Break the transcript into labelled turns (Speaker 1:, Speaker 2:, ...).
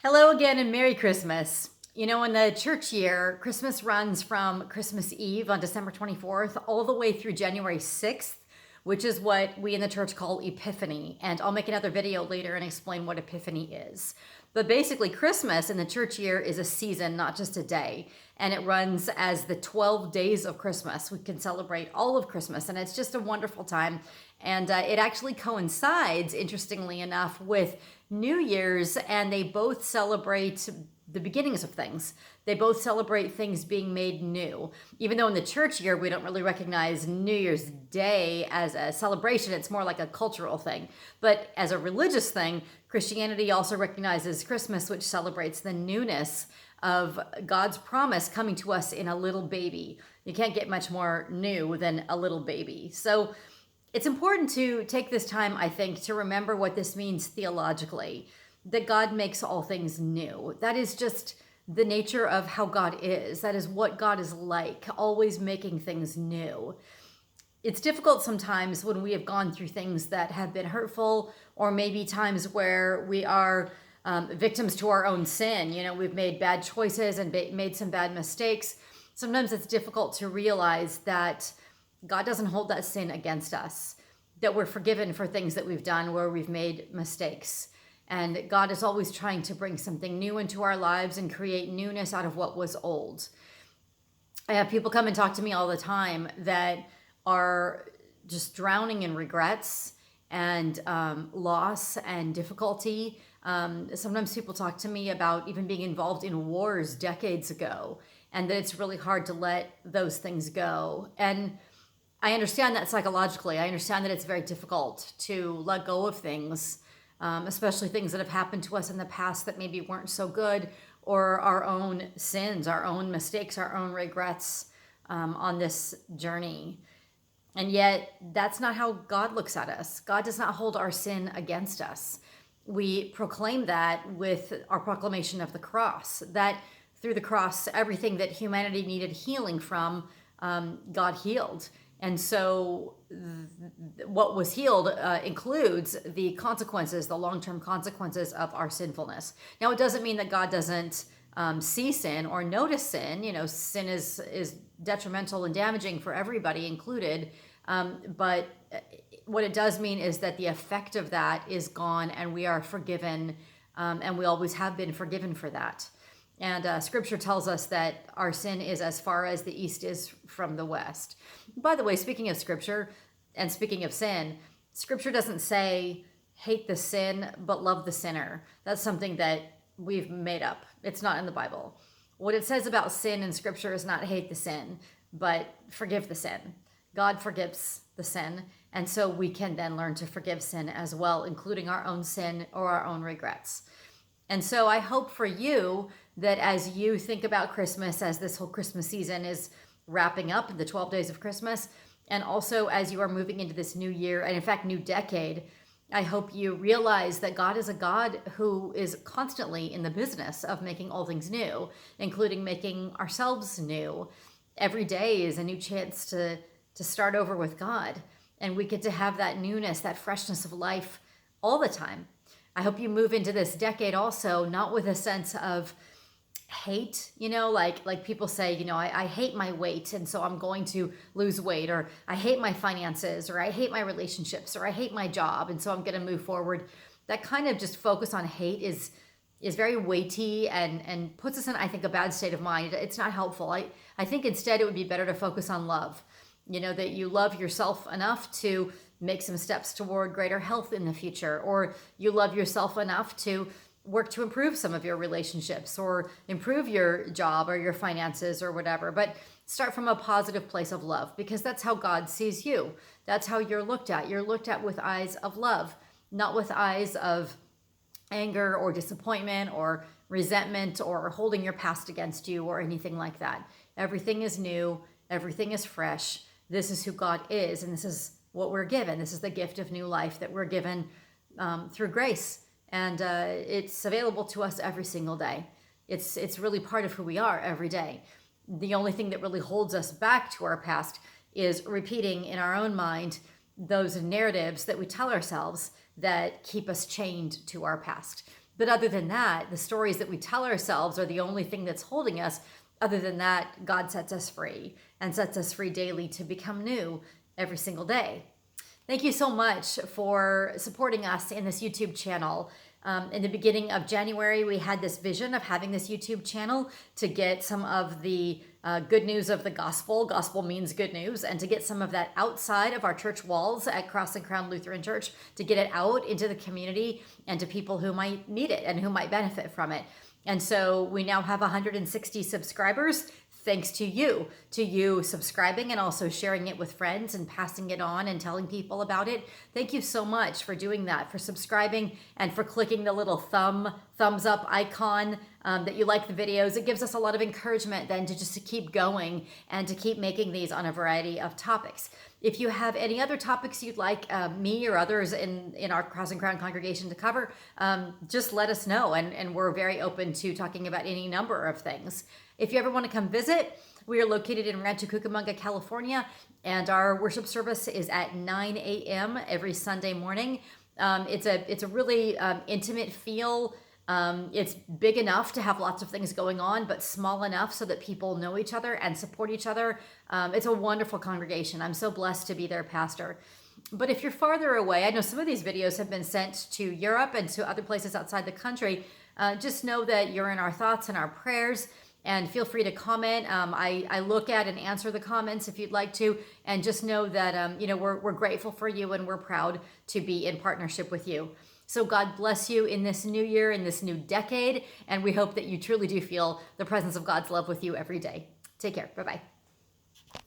Speaker 1: Hello again and Merry Christmas. You know, in the church year, Christmas runs from Christmas Eve on December 24th all the way through January 6th, which is what we in the church call Epiphany. And I'll make another video later and explain what Epiphany is. But basically, Christmas in the church year is a season, not just a day. And it runs as the 12 days of Christmas. We can celebrate all of Christmas, and it's just a wonderful time. And it actually coincides, interestingly enough, with New Year's, and they both celebrate the beginnings of things. They both celebrate things being made new. Even though in the church year, we don't really recognize New Year's Day as a celebration, it's more like a cultural thing. But as a religious thing, Christianity also recognizes Christmas, which celebrates the newness of God's promise coming to us in a little baby. You can't get much more new than a little baby. So it's important to take this time, I think, to remember what this means theologically, that God makes all things new. That is just the nature of how God is. That is what God is like, always making things new. It's difficult sometimes when we have gone through things that have been hurtful, or maybe times where we are victims to our own sin. You know, we've made bad choices and made some bad mistakes. Sometimes it's difficult to realize that God doesn't hold that sin against us, that we're forgiven for things that we've done where we've made mistakes. And God is always trying to bring something new into our lives and create newness out of what was old. I have people come and talk to me all the time that are just drowning in regrets and loss and difficulty. Sometimes people talk to me about even being involved in wars decades ago, and that it's really hard to let those things go. And I understand that psychologically. I understand that it's very difficult to let go of things, especially things that have happened to us in the past that maybe weren't so good, or our own sins, our own mistakes, our own regrets on this journey. And yet, that's not how God looks at us. God does not hold our sin against us. We proclaim that with our proclamation of the cross, that through the cross, everything that humanity needed healing from, God healed. And so what was healed includes the consequences, the long-term consequences of our sinfulness. Now, it doesn't mean that God doesn't see sin or notice sin. You know, sin is detrimental and damaging for everybody included. But what it does mean is that the effect of that is gone, and we are forgiven, and we always have been forgiven for that. And scripture tells us that our sin is as far as the east is from the west. By the way, speaking of scripture and speaking of sin, scripture doesn't say hate the sin, but love the sinner. That's something that we've made up. It's not in the Bible. What it says about sin in scripture is not hate the sin, but forgive the sin. God forgives the sin. And so we can then learn to forgive sin as well, including our own sin or our own regrets. And so I hope for you that as you think about Christmas, as this whole Christmas season is wrapping up, the 12 days of Christmas, and also as you are moving into this new year, and in fact, new decade, I hope you realize that God is a God who is constantly in the business of making all things new, including making ourselves new. Every day is a new chance to start over with God. And we get to have that newness, that freshness of life all the time. I hope you move into this decade also, not with a sense of hate, you know, like people say, you know, I hate my weight, and so I'm going to lose weight, or I hate my finances, or I hate my relationships, or I hate my job, and so I'm going to move forward. That kind of just focus on hate is very weighty and puts us in, I think, a bad state of mind. It's not helpful. I think instead it would be better to focus on love. You know, that you love yourself enough to make some steps toward greater health in the future, or you love yourself enough to work to improve some of your relationships or improve your job or your finances or whatever. But start from a positive place of love, because that's how God sees you. That's how you're looked at. You're looked at with eyes of love, not with eyes of anger or disappointment or resentment or holding your past against you or anything like that. Everything is new. Everything is fresh. This is who God is, and this is what we're given. This is the gift of new life that we're given through grace. And it's available to us every single day. It's really part of who we are every day. The only thing that really holds us back to our past is repeating in our own mind those narratives that we tell ourselves that keep us chained to our past. But other than that, the stories that we tell ourselves are the only thing that's holding us. Other than that, God sets us free and sets us free daily to become new every single day. Thank you so much for supporting us in this YouTube channel. In the beginning of January, we had this vision of having this YouTube channel to get some of the good news of the gospel. Gospel means good news. And to get some of that outside of our church walls at Cross and Crown Lutheran Church, to get it out into the community and to people who might need it and who might benefit from it. And so we now have 160 subscribers. Thanks to you subscribing and also sharing it with friends and passing it on and telling people about it. Thank you so much for doing that, for subscribing and for clicking the little thumbs up icon that you like the videos. It gives us a lot of encouragement then to keep going and to keep making these on a variety of topics. If you have any other topics you'd like me or others in our Cross and Crown congregation to cover, just let us know, and we're very open to talking about any number of things. If you ever want to come visit, we are located in Rancho Cucamonga, California, and our worship service is at 9 a.m. every Sunday morning. It's a really intimate feel. It's big enough to have lots of things going on, but small enough so that people know each other and support each other. It's a wonderful congregation. I'm so blessed to be their pastor. But if you're farther away, I know some of these videos have been sent to Europe and to other places outside the country. Just know that you're in our thoughts and our prayers. And feel free to comment. I look at and answer the comments if you'd like to. And just know that we're grateful for you and we're proud to be in partnership with you. So God bless you in this new year, in this new decade. And we hope that you truly do feel the presence of God's love with you every day. Take care. Bye-bye.